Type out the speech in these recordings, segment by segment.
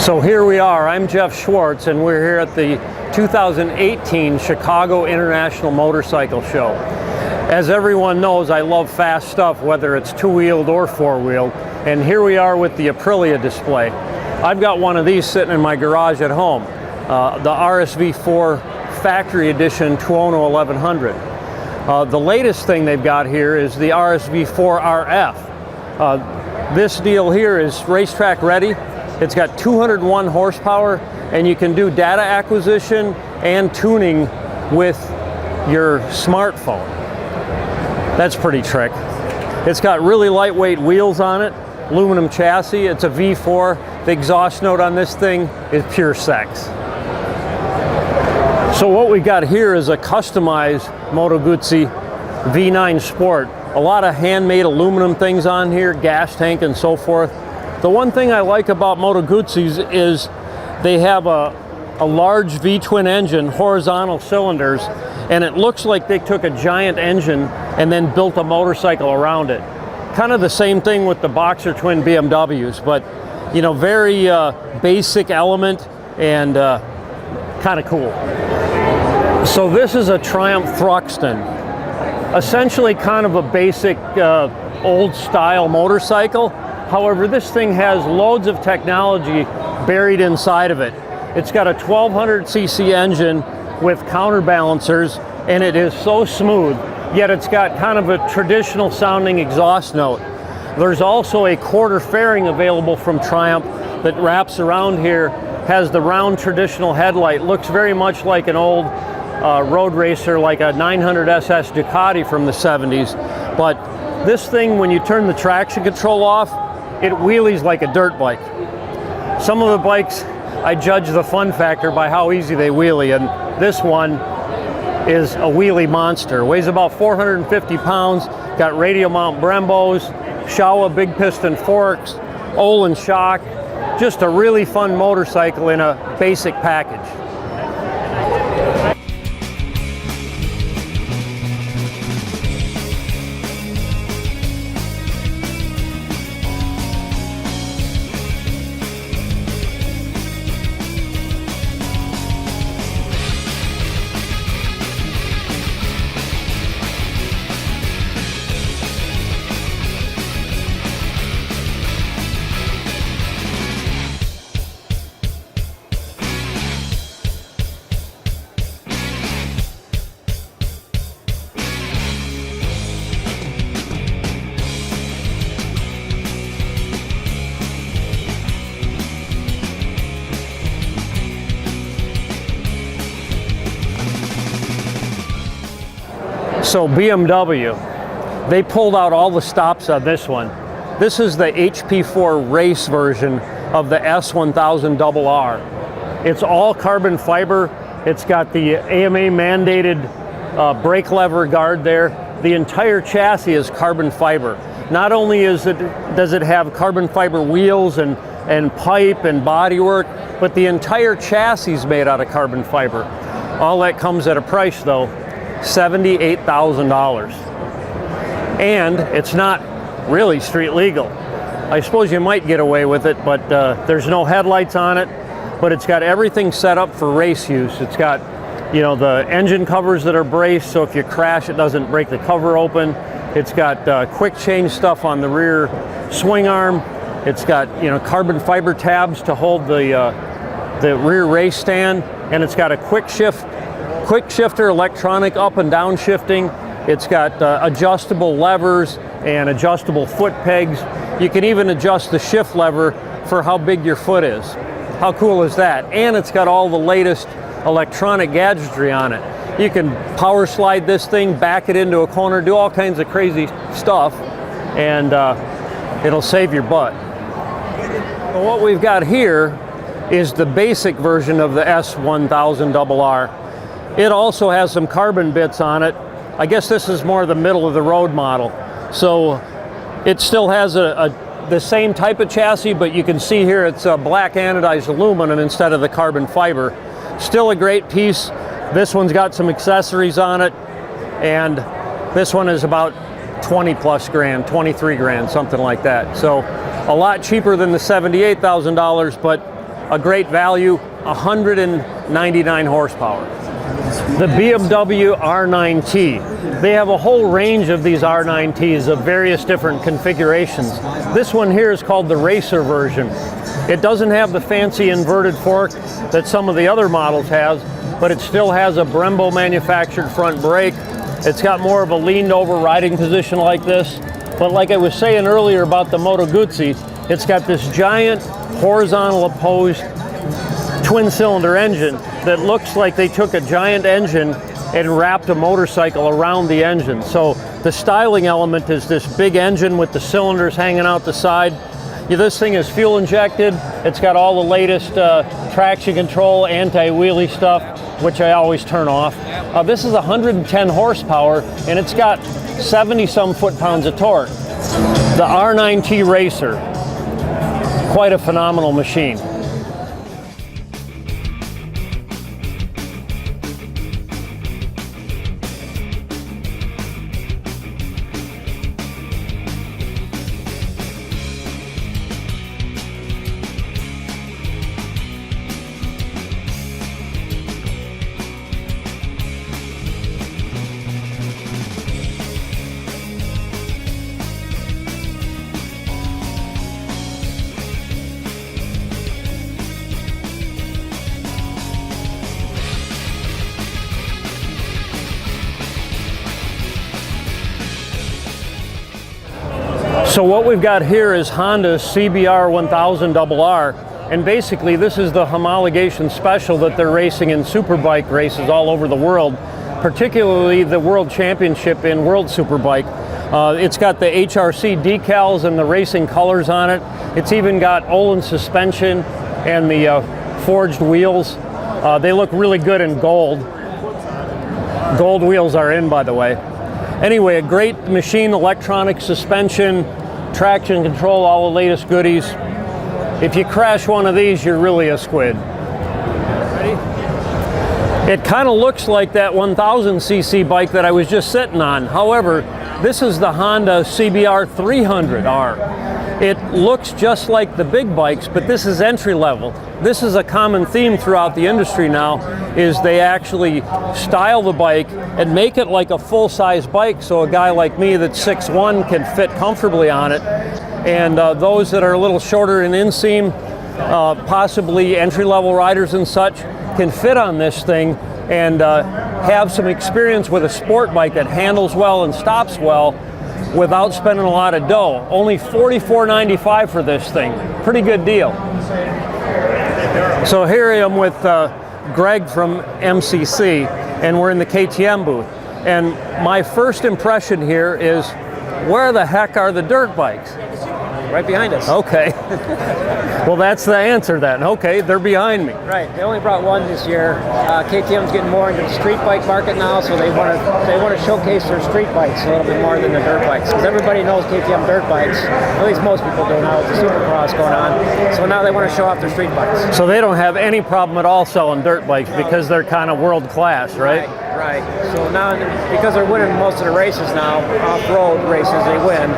So here we are, I'm Jeff Schwartz, and we're here at the 2018 Chicago International Motorcycle Show. As everyone knows, I love fast stuff, whether it's two-wheeled or four-wheeled, and here we are with the Aprilia display. I've got one of these sitting in my garage at home, the RSV4 Factory Edition Tuono 1100. The latest thing they've got here is the RSV4 RF. This deal here is racetrack ready. It's got 201 horsepower, and you can do data acquisition and tuning with your smartphone. That's pretty trick. It's got really lightweight wheels on it, aluminum chassis. It's a V4. The exhaust note on this thing is pure sex. So what we got here is a customized Moto Guzzi V9 Sport. A lot of handmade aluminum things on here, gas tank and so forth. The one thing I like about Moto Guzzis is they have a large V-twin engine, horizontal cylinders, and it looks like they took a giant engine and then built a motorcycle around it. Kind of the same thing with the Boxer twin BMWs, but you know, very basic element and kind of cool. So this is a Triumph Thruxton, essentially kind of a basic old style motorcycle. However, this thing has loads of technology buried inside of it. It's got a 1200cc engine with counterbalancers, and it is so smooth, yet it's got kind of a traditional sounding exhaust note. There's also a quarter fairing available from Triumph that wraps around here, has the round traditional headlight, looks very much like an old road racer, like a 900 SS Ducati from the 70s. But this thing, when you turn the traction control off, it wheelies like a dirt bike. Some of the bikes, I judge the fun factor by how easy they wheelie, and this one is a wheelie monster. Weighs about 450 pounds, got radial mount Brembos, Showa big piston forks, Olin shock. Just a really fun motorcycle in a basic package. So BMW, they pulled out all the stops on this one. This is the HP4 race version of the S1000RR. It's all carbon fiber. It's got the AMA mandated brake lever guard there. The entire chassis is carbon fiber. Not only does it have carbon fiber wheels and pipe and bodywork, but the entire chassis is made out of carbon fiber. All that comes at a price though, $78,000. And it's not really street legal. I suppose you might get away with it, but there's no headlights on it, but it's got everything set up for race use. It's got, you know, the engine covers that are braced, so if you crash, it doesn't break the cover open. It's got quick change stuff on the rear swing arm. It's got, you know, carbon fiber tabs to hold the rear race stand, and it's got a quick shifter, electronic up and down shifting. It's got adjustable levers and adjustable foot pegs. You can even adjust the shift lever for how big your foot is. How cool is that? And it's got all the latest electronic gadgetry on it. You can power slide this thing, back it into a corner, do all kinds of crazy stuff, and it'll save your butt. Well, what we've got here is the basic version of the S1000RR. It also has some carbon bits on it. I guess this is more the middle of the road model. So it still has the same type of chassis, but you can see here it's a black anodized aluminum instead of the carbon fiber. Still a great piece. This one's got some accessories on it, and this one is about 20 plus grand, 23 grand, something like that. So a lot cheaper than the $78,000, but a great value, 199 horsepower. The BMW R9T. They have a whole range of these R9Ts of various different configurations. This one here is called the racer version. It doesn't have the fancy inverted fork that some of the other models has, but it still has a Brembo manufactured front brake. It's got more of a leaned over riding position like this. But like I was saying earlier about the Moto Guzzi, it's got this giant horizontal opposed twin cylinder engine that looks like they took a giant engine and wrapped a motorcycle around the engine. So the styling element is this big engine with the cylinders hanging out the side. Yeah, this thing is fuel injected. It's got all the latest traction control, anti-wheelie stuff, which I always turn off. This is 110 horsepower and it's got 70-some foot-pounds of torque. The R9T Racer, quite a phenomenal machine. So what we've got here is Honda's CBR 1000RR, and basically this is the homologation special that they're racing in superbike races all over the world, particularly the World Championship in World Superbike. It's got the HRC decals and the racing colors on it. It's even got Olin suspension and the forged wheels. They look really good in gold. Gold wheels are in, by the way. Anyway, a great machine, electronic suspension, traction control, all the latest goodies. If you crash one of these, you're really a squid. Ready? It kind of looks like that 1000cc bike that I was just sitting on. However, this is the Honda CBR 300R. It looks just like the big bikes, but this is entry level. This is a common theme throughout the industry now, is they actually style the bike and make it like a full-size bike so a guy like me that's 6'1" can fit comfortably on it. And those that are a little shorter in inseam, possibly entry-level riders and such, can fit on this thing and have some experience with a sport bike that handles well and stops well without spending a lot of dough. Only $44.95 for this thing. Pretty good deal. So here I am with Greg from MCC, and we're in the KTM booth. And my first impression here is, where the heck are the dirt bikes? Right behind us. Okay. Well, that's the answer then. Okay, they're behind me. Right. They only brought one this year. KTM's getting more into the street bike market now, so they want to showcase their street bikes a little bit more than the dirt bikes, because everybody knows KTM dirt bikes. At least most people do now with the Supercross going on. So now they want to show off their street bikes. So they don't have any problem at all selling dirt bikes because they're kind of world class, right? Right. So now, because they're winning most of the races now, off-road races, they win.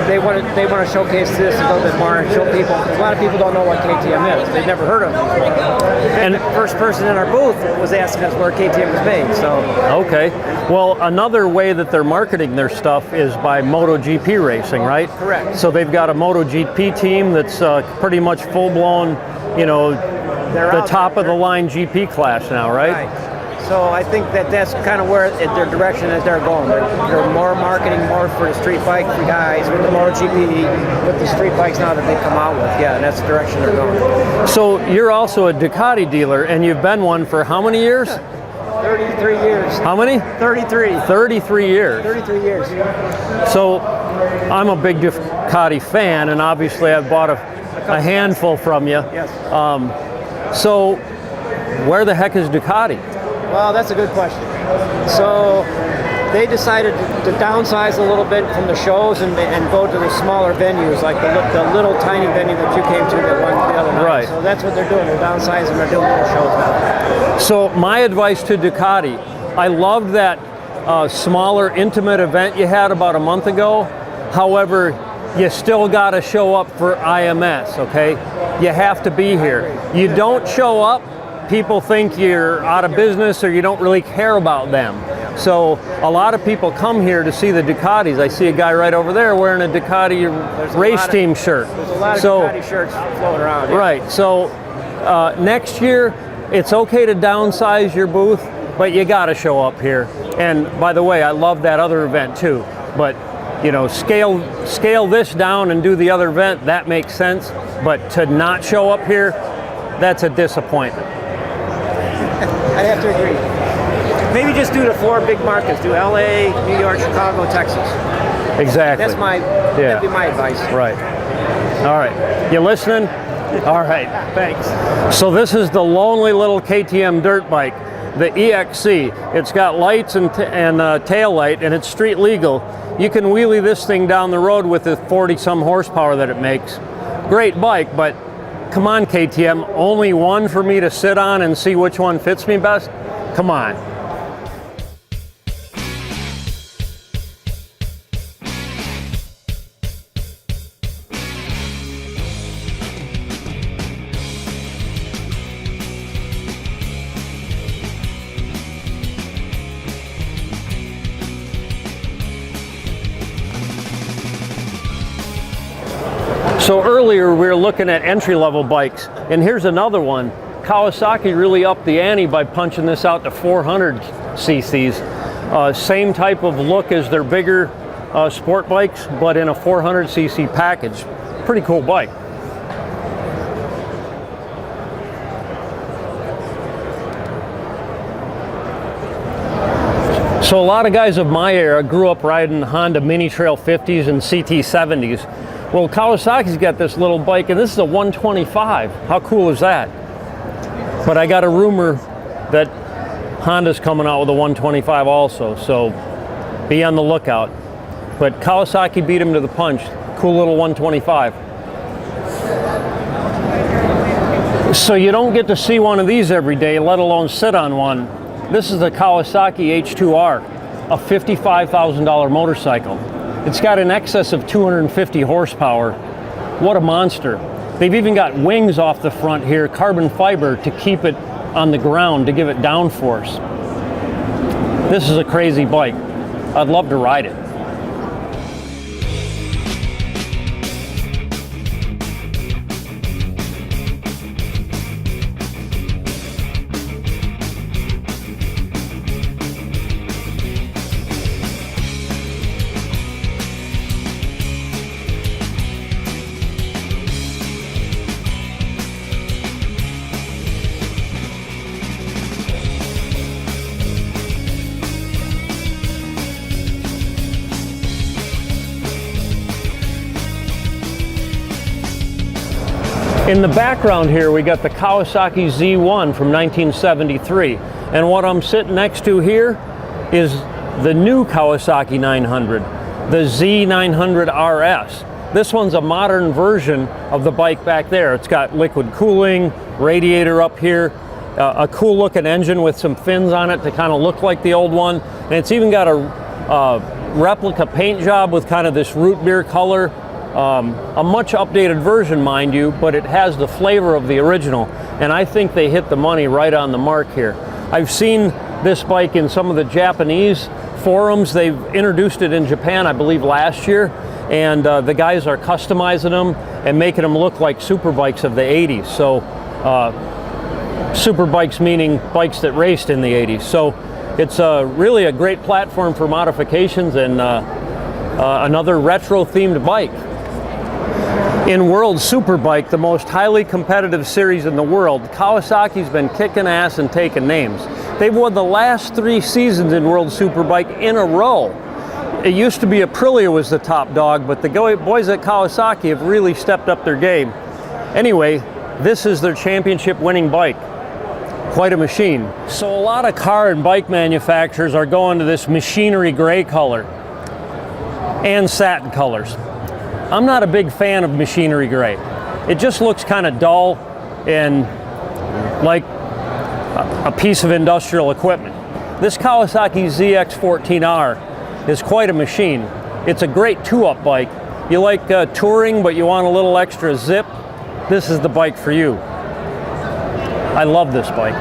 They want to showcase this a little bit more and show people. A lot of people don't know what KTM is. They've never heard of it before. And the first person in our booth was asking us where KTM was made. So okay. Well, another way that they're marketing their stuff is by MotoGP racing, right? Correct. So they've got a MotoGP team that's pretty much full-blown, you know, the top of the line GP class now, right? So I think that's kind of where their direction is they're going. They're more marketing more for the street bike for guys with the MotoGP, with the street bikes now that they've come out with. Yeah, that's the direction they're going. So you're also a Ducati dealer, and you've been one for how many years? 33 years. How many? 33. 33 years. 33 years. So I'm a big Ducati fan, and obviously I've bought a handful from you. Yes. So where the heck is Ducati? Well, that's a good question. So they decided to downsize a little bit from the shows and go to the smaller venues, like the little tiny venue that you came to that one the other night. Right. So that's what they're doing. They're downsizing. They're doing little shows now. So my advice to Ducati, I loved that smaller, intimate event you had about a month ago. However, you still got to show up for IMS, okay? You have to be here. You don't show up, people think you're out of business or you don't really care about them. So a lot of people come here to see the Ducatis. I see a guy right over there wearing a Ducati race team shirt. There's a lot of Ducati shirts floating around. Yeah. Right, so next year, it's okay to downsize your booth, but you got to show up here. And by the way, I love that other event too. But you know, scale this down and do the other event, that makes sense. But to not show up here, that's a disappointment. I have to agree. Maybe just do the 4 big markets. Do LA, New York, Chicago, Texas. Exactly. That'd be my advice. Right. All right. You listening? All right. Thanks. So this is the lonely little KTM dirt bike, the EXC. It's got lights and tail light, and it's street legal. You can wheelie this thing down the road with the 40-some horsepower that it makes. Great bike, but come on, KTM, only one for me to sit on and see which one fits me best? Come on. So earlier we were looking at entry-level bikes, and here's another one. Kawasaki really upped the ante by punching this out to 400 cc's. Same type of look as their bigger sport bikes, but in a 400 cc package. Pretty cool bike. So a lot of guys of my era grew up riding Honda Mini Trail 50s and CT 70s. Well, Kawasaki's got this little bike, and this is a 125. How cool is that? But I got a rumor that Honda's coming out with a 125 also, so be on the lookout. But Kawasaki beat him to the punch. Cool little 125. So you don't get to see one of these every day, let alone sit on one. This is the Kawasaki H2R, a $55,000 motorcycle. It's got an excess of 250 horsepower. What a monster. They've even got wings off the front here, carbon fiber, to keep it on the ground, to give it downforce. This is a crazy bike. I'd love to ride it. In the background here, we got the Kawasaki Z1 from 1973. And what I'm sitting next to here is the new Kawasaki 900, the Z900 RS. This one's a modern version of the bike back there. It's got liquid cooling, radiator up here, a cool looking engine with some fins on it to kind of look like the old one. And it's even got a replica paint job with kind of this root beer color. A much updated version, mind you, but it has the flavor of the original, and I think they hit the money right on the mark here. I've seen this bike in some of the Japanese forums. They've introduced it in Japan, I believe, last year, and the guys are customizing them and making them look like super bikes of the 80s. So super bikes meaning bikes that raced in the 80s. So it's really a great platform for modifications and another retro themed bike. In World Superbike, the most highly competitive series in the world, Kawasaki's been kicking ass and taking names. They've won the last 3 seasons in World Superbike in a row. It used to be Aprilia was the top dog, but the boys at Kawasaki have really stepped up their game. Anyway, this is their championship winning bike. Quite a machine. So a lot of car and bike manufacturers are going to this machinery gray color and satin colors. I'm not a big fan of machinery gray. It just looks kind of dull and like a piece of industrial equipment. This Kawasaki ZX14R is quite a machine. It's a great two-up bike, you like touring but you want a little extra zip, this is the bike for you. I love this bike.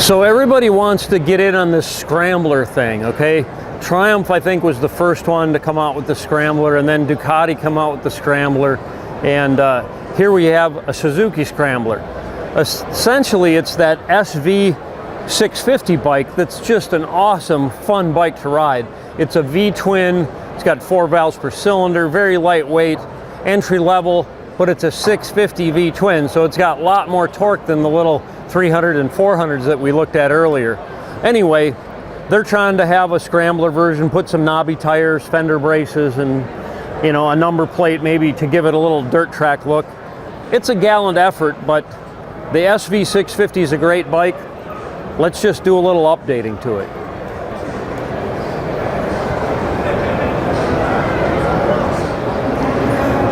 So everybody wants to get in on this scrambler thing, okay? Triumph, I think, was the first one to come out with the scrambler, and then Ducati come out with the scrambler, and here we have a Suzuki scrambler. Essentially, it's that SV 650 bike that's just an awesome, fun bike to ride. It's a V-twin, it's got 4 valves per cylinder, very lightweight, entry level, but it's a 650 V-twin, so it's got a lot more torque than the little 300 and 400s that we looked at earlier. Anyway, they're trying to have a scrambler version, put some knobby tires, fender braces, and you know, a number plate maybe to give it a little dirt track look. It's a gallant effort, but the SV 650 is a great bike. Let's just do a little updating to it.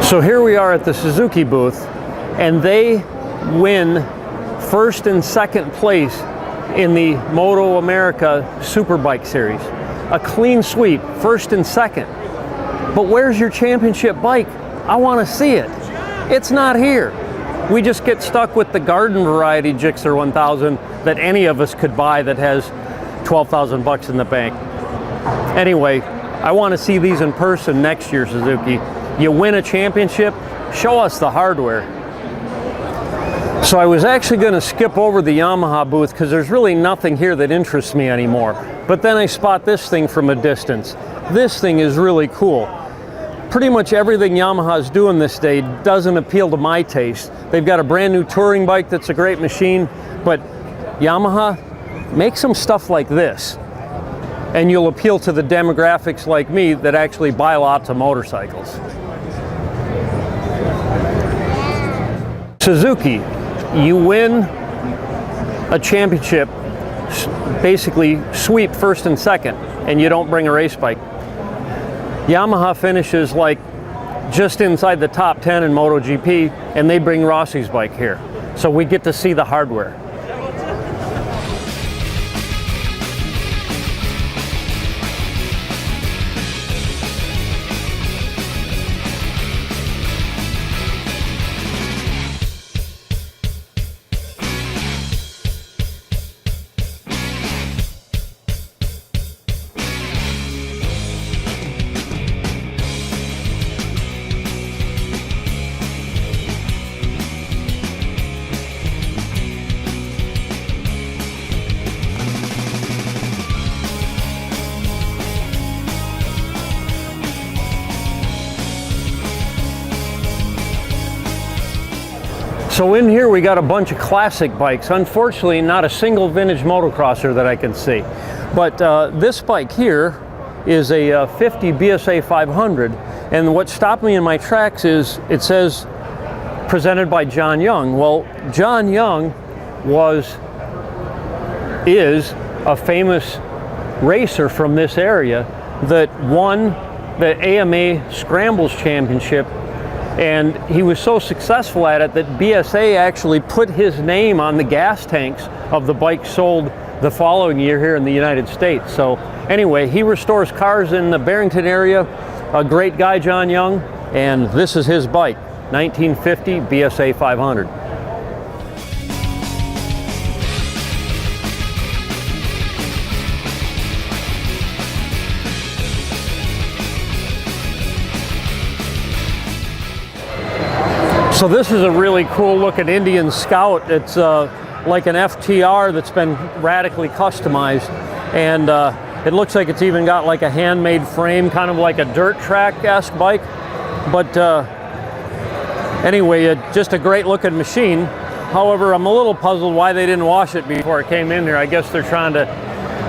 So here we are at the Suzuki booth, and they win first and second place in the Moto America Superbike Series. A clean sweep, first and second. But where's your championship bike? I want to see it. It's not here. We just get stuck with the garden variety Gixxer 1000 that any of us could buy that has 12,000 bucks in the bank. Anyway, I want to see these in person next year, Suzuki. You win a championship, show us the hardware. So I was actually going to skip over the Yamaha booth because there's really nothing here that interests me anymore. But then I spot this thing from a distance. This thing is really cool. Pretty much everything Yamaha's doing this day doesn't appeal to my taste. They've got a brand new touring bike that's a great machine, but Yamaha, make some stuff like this, and you'll appeal to the demographics like me that actually buy lots of motorcycles. Suzuki, you win a championship, basically sweep first and second, and you don't bring a race bike. Yamaha finishes like just inside the top 10 in MotoGP, and they bring Rossi's bike here. So we get to see the hardware. So in here we got a bunch of classic bikes. Unfortunately, not a single vintage motocrosser that I can see. But this bike here is a 50 BSA 500. And what stopped me in my tracks is it says presented by John Young. Well, John Young is a famous racer from this area that won the AMA Scrambles Championship. And he was so successful at it that BSA actually put his name on the gas tanks of the bike sold the following year here in the United States. So anyway, he restores cars in the Barrington area. A great guy, John Young, and this is his bike, 1950 BSA 500. So this is a really cool looking Indian Scout. It's like an FTR that's been radically customized, and it looks like it's even got like a handmade frame, kind of like a dirt track-esque bike. But anyway, just a great looking machine. However, I'm a little puzzled why they didn't wash it before it came in here. I guess they're trying to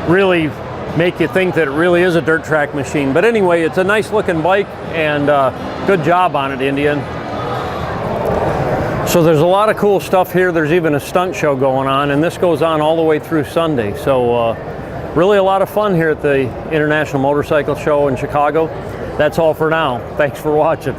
really make you think that it really is a dirt track machine. But anyway, it's a nice looking bike, and good job on it, Indian. So there's a lot of cool stuff here. There's even a stunt show going on, and this goes on all the way through Sunday. So Really a lot of fun here at the International Motorcycle Show in Chicago. That's all for now. Thanks for watching.